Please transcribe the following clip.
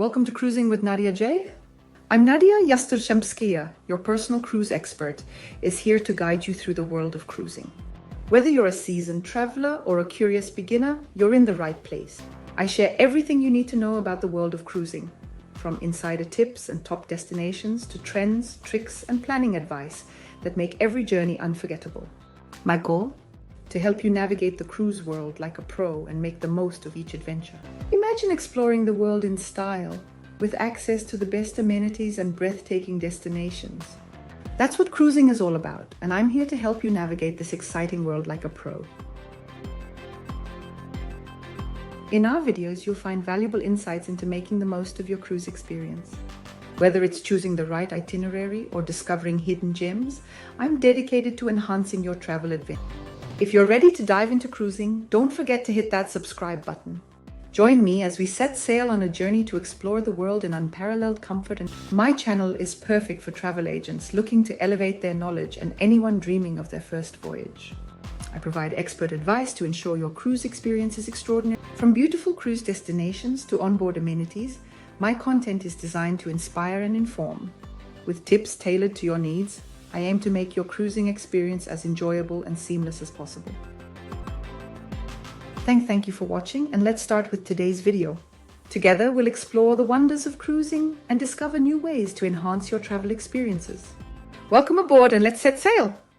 Welcome to Cruising with Nadia J. I'm Nadia Jastrjembskaia, your personal cruise expert, is here to guide you through the world of cruising. Whether you're a seasoned traveler or a curious beginner, you're in the right place. I share everything you need to know about the world of cruising, from insider tips and top destinations to trends, tricks, and planning advice that make every journey unforgettable. My goal? To help you navigate the cruise world like a pro and make the most of each adventure. Imagine exploring the world in style, with access to the best amenities and breathtaking destinations. That's what cruising is all about, and I'm here to help you navigate this exciting world like a pro. In our videos, you'll find valuable insights into making the most of your cruise experience. Whether it's choosing the right itinerary or discovering hidden gems, I'm dedicated to enhancing your travel adventure. If you're ready to dive into cruising, don't forget to hit that subscribe button. Join me as we set sail on a journey to explore the world in unparalleled comfort. And my channel is perfect for travel agents looking to elevate their knowledge and anyone dreaming of their first voyage. I provide expert advice to ensure your cruise experience is extraordinary. From beautiful cruise destinations to onboard amenities, my content is designed to inspire and inform. With tips tailored to your needs, I aim to make your cruising experience as enjoyable and seamless as possible. Thank you for watching, and let's start with today's video. Together, we'll explore the wonders of cruising and discover new ways to enhance your travel experiences. Welcome aboard, and let's set sail!